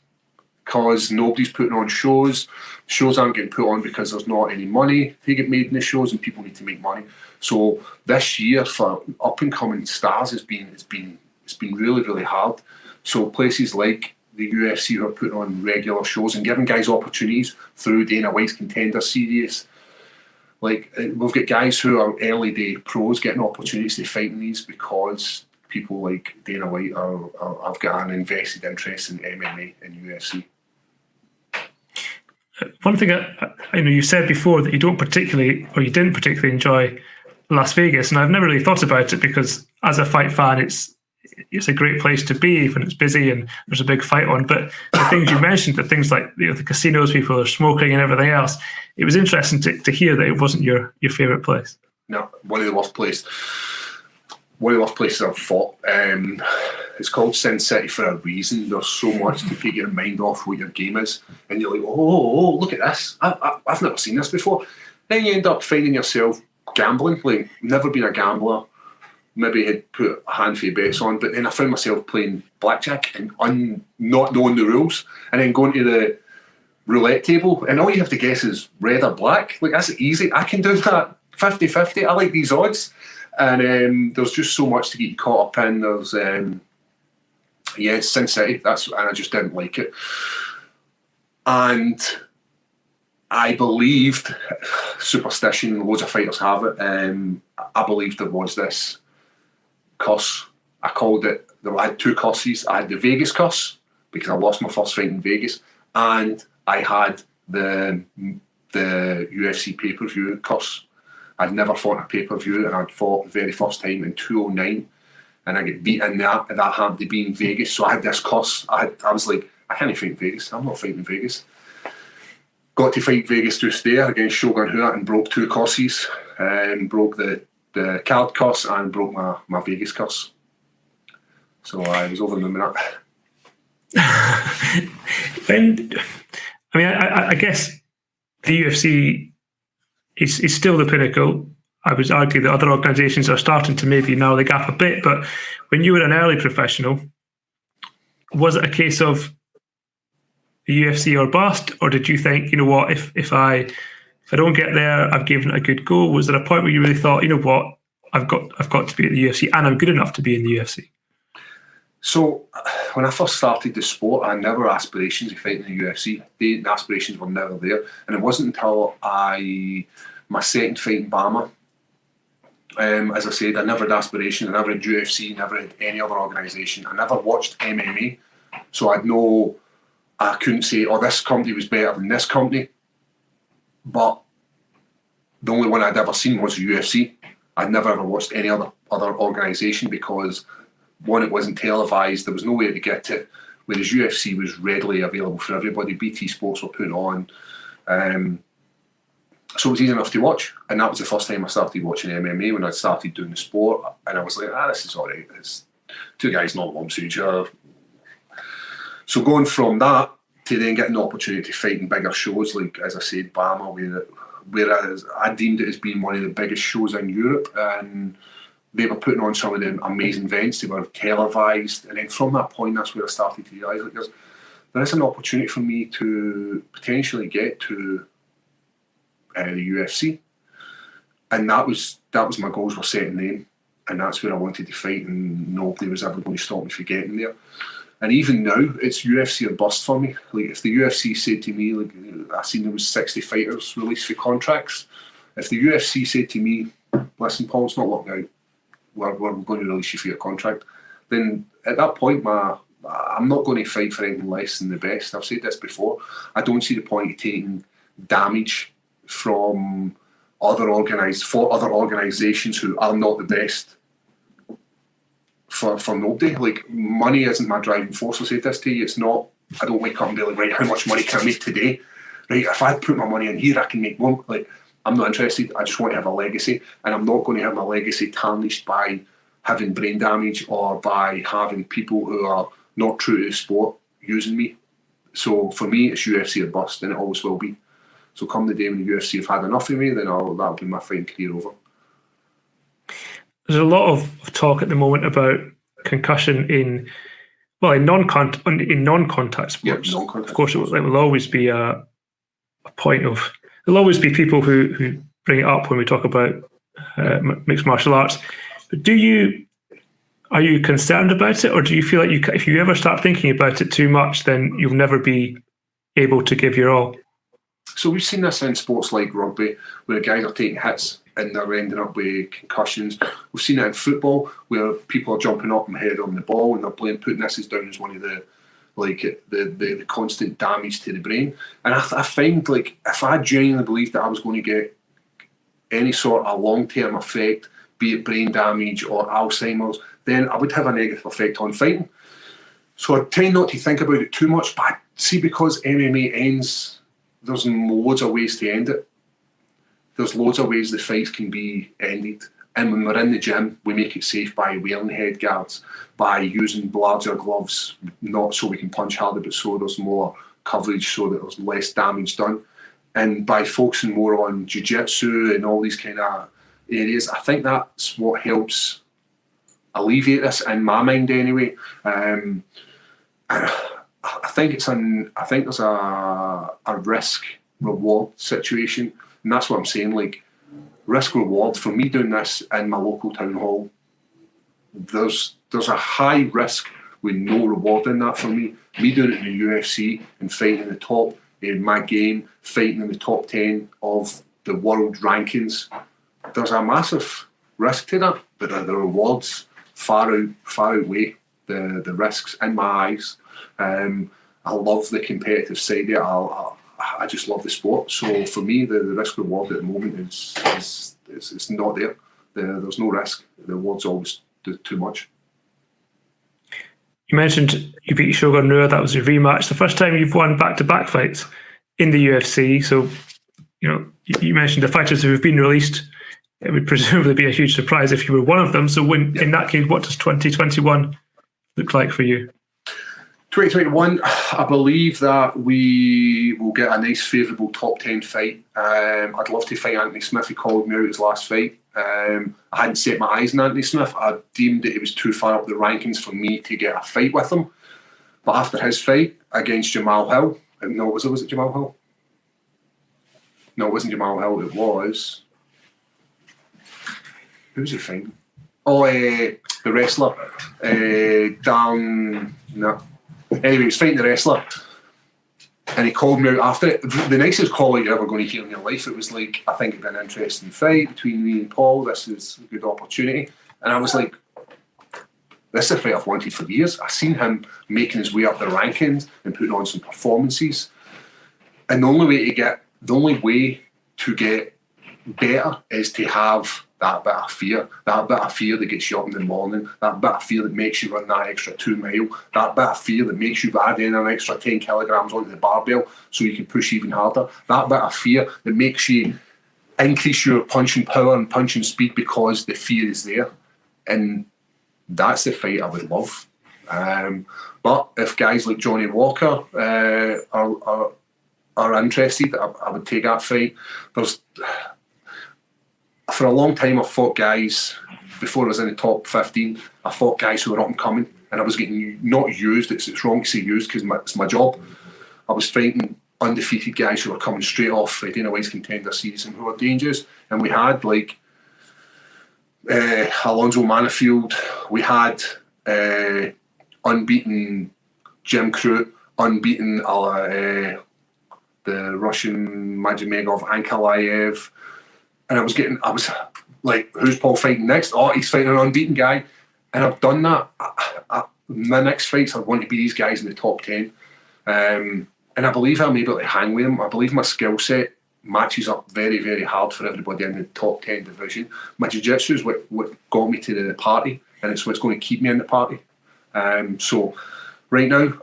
because nobody's putting on shows. Shows aren't getting put on because there's not any money to get made in the shows, and people need to make money. So this year for up and coming stars it's been really, really hard. So places like the UFC who are putting on regular shows and giving guys opportunities through Dana White's Contender Series. Like we've got guys who are early day pros getting opportunities to fight in these because people like Dana White have got an invested interest in MMA and UFC. One thing you said before that you didn't particularly enjoy Las Vegas, and I've never really thought about it because as a fight fan, it's a great place to be when it's busy and there's a big fight on. But the things you mentioned, the things like the casinos, people are smoking and everything else, it was interesting to hear that it wasn't your favourite place. No, one of the worst places I've fought. It's called Sin City for a reason. There's so much to take your mind off what your game is, and you're like, oh, look at this. I've never seen this before. Then you end up finding yourself gambling. Like, never been a gambler. Maybe had put a handful of bets on, but then I found myself playing blackjack and not knowing the rules, and then going to the roulette table, and all you have to guess is red or black. Like, that's easy. I can do that 50-50. I like these odds. And there's just so much to get caught up in. There's, it's Sin City. And I just didn't like it. And I believed, superstition, loads of fighters have it, I believed there was this curse. I called it, I had two curses. I had the Vegas curse, because I lost my first fight in Vegas, and I had the UFC pay-per-view curse. I'd never fought a pay-per-view, and I'd fought the very first time in 2009, and I get beat in that, and that happened to be in Vegas. So I had this curse. I was like, I can't fight in Vegas. I'm not fighting in Vegas. Got to fight Vegas just there against Shogun Rua and broke two curses, and broke the card curse and broke my Vegas curse. So I was over the moon with that. I guess the UFC is still the pinnacle. I would argue that other organisations are starting to maybe narrow the gap a bit, but when you were an early professional, was it a case of the UFC or bust, or did you think, you know what, if I don't get there, I've given it a good go? Was there a point where you really thought, you know what, I've got to be at the UFC and I'm good enough to be in the UFC? So when I first started the sport, I never had aspirations of fighting in the UFC. The aspirations were never there, and it wasn't until my second fight in Bama. As I said, I never had aspirations. I never had UFC, never had any other organisation. I never watched MMA, so I couldn't say, oh, this company was better than this company. But the only one I'd ever seen was the UFC. I'd never ever watched any other organisation, because one, it wasn't televised, there was no way to get to, whereas UFC was readily available for everybody. BT Sports were putting on, so it was easy enough to watch. And that was the first time I started watching MMA, when I started doing the sport, and I was like, this is alright, it's two guys not lumps to each other. So going from that to then getting the opportunity to fight in bigger shows, like, as I said, Bama, whereas I deemed it as being one of the biggest shows in Europe, and they were putting on some of the amazing events. They were televised, and then from that point, that's where I started to realise, like, there is an opportunity for me to potentially get to the UFC, and that was my goals were setting then, and that's where I wanted to fight, and nobody was ever going to stop me from getting there. And even now, it's UFC or bust for me. Like, if the UFC said to me, like, I seen there was 60 fighters released for contracts. If the UFC said to me, listen, Paul, it's not working out, we're going to release you for your contract, then at that point, I'm not going to fight for anything less than the best. I've said this before. I don't see the point of taking damage from other organisations who are not the best for nobody. Like, money isn't my driving force. I'll say this to you. It's not. I don't wake up and be like, right, how much money can I make today? Right, if I put my money in here, I can make one. Like, I'm not interested. I just want to have a legacy, and I'm not going to have my legacy tarnished by having brain damage or by having people who are not true to the sport using me. So for me, it's UFC or bust, and it always will be. So come the day when the UFC have had enough of me, then that'll be my fighting career over. There's a lot of talk at the moment about concussion in non-contact sports. Yeah, non-contact. Of course, it will always be a point of. There'll always be people who bring it up when we talk about mixed martial arts. But are you concerned about it, or do you feel like if you ever start thinking about it too much, then you'll never be able to give your all? So we've seen this in sports like rugby, where guys are taking hits and they're ending up with concussions. We've seen it in football, where people are jumping up and head on the ball, and they're putting this down as one of the constant damage to the brain. And I find, like, if I genuinely believed that I was going to get any sort of long-term effect, be it brain damage or Alzheimer's, then I would have a negative effect on fighting. So I tend not to think about it too much, but see, because MMA ends, there's loads of ways to end it. There's loads of ways the fights can be ended, And when we're in the gym, we make it safe by wearing head guards, by using larger gloves, not so we can punch harder, but so there's more coverage, so that there's less damage done. And by focusing more on jiu-jitsu and all these kind of areas, I think that's what helps alleviate this, in my mind anyway. I think there's a risk reward situation, and that's what I'm saying. Like, risk reward for me doing this in my local town hall, there's a high risk with no reward in that for me. Me doing it in the UFC and fighting in the top in my game, fighting in the top 10 of the world rankings, there's a massive risk to that, but the rewards far outweigh the risks in my eyes. I love the competitive side of it. I just love the sport. So for me, the risk reward at the moment is not there. There's no risk. The reward's always too much. You mentioned you beat Shogun Rua. That was your rematch. The first time you've won back-to-back fights in the UFC. So, you mentioned the fighters who have been released. It would presumably be a huge surprise if you were one of them. So in that case, what does 2021 look like for you? 2021, I believe that we will get a nice favourable top 10 fight. I'd love to fight Anthony Smith. He called me out his last fight. I hadn't set my eyes on Anthony Smith. I deemed that it was too far up the rankings for me to get a fight with him. But after his fight against Jamal Hill, was it Jamal Hill? No, it wasn't Jamal Hill. It was... Who was he fighting? Oh, the wrestler. No. Anyway, he was fighting the wrestler. And he called me out after it. The nicest call out you're ever going to hear in your life. It was like, I think it'd been an interesting fight between me and Paul. This is a good opportunity. And I was like, this is a fight I've wanted for years. I've seen him making his way up the rankings and putting on some performances. And the only way to get better is to have that bit of fear that gets you up in the morning, that bit of fear that makes you run that extra 2 mile, that bit of fear that makes you add in an extra 10 kilograms onto the barbell so you can push even harder, that bit of fear that makes you increase your punching power and punching speed because the fear is there. And that's the fight I would love. But if guys like Johnny Walker are interested, I would take that fight. For a long time, I've fought guys, before I was in the top 15, I fought guys who were up and coming, and I was getting not used. It's wrong to say used because it's my job. I was fighting undefeated guys who were coming straight off Dana White's Contender Series and who were dangerous. And we had like Alonzo Manifield, we had unbeaten Jim Crute, unbeaten the Russian Magomedov Ankalaev. And I was like, who's Paul fighting next? Oh, he's fighting an unbeaten guy. And I've done that. My next fights, I want to be these guys in the top 10. And I believe I'm able to hang with them. I believe my skill set matches up very, very hard for everybody in the top 10 division. My jiu-jitsu is what got me to the party, and it's what's going to keep me in the party. So right now,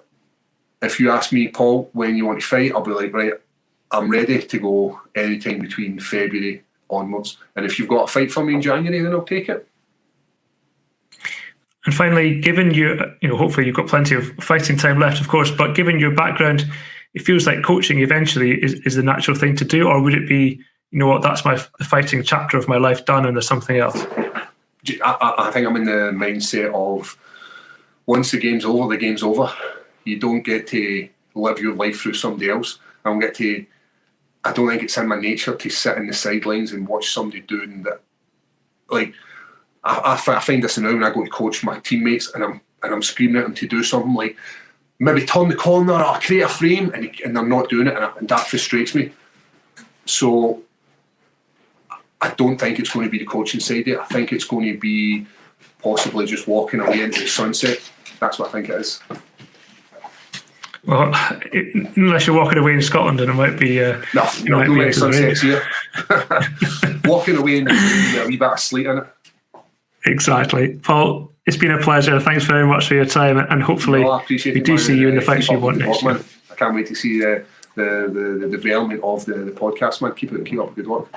if you ask me, Paul, when you want to fight, I'll be like, right, I'm ready to go anytime between February onwards, and if you've got a fight for me in January, then I'll take it. And finally, given hopefully you've got plenty of fighting time left, of course, but given your background, it feels like coaching eventually is the natural thing to do, or would it be, that's the fighting chapter of my life done and there's something else? I think I'm in the mindset of once the game's over, the game's over. You don't get to live your life through somebody else. I don't think it's in my nature to sit in the sidelines and watch somebody doing that. Like, I find this now when I go to coach my teammates and I'm screaming at them to do something like maybe turn the corner or create a frame, and they're not doing it, and that frustrates me. So I don't think it's going to be the coaching side of it. I think it's going to be possibly just walking away into the sunset. That's what I think it is. Well, unless you're walking away in Scotland, and it might be... no many sunsets here. Walking away and a wee bit of sleet in it. Exactly. Paul, it's been a pleasure. Thanks very much for your time, and hopefully we do see you in the fights you want next year. I can't wait to see the development of the podcast, man. Keep up the good work.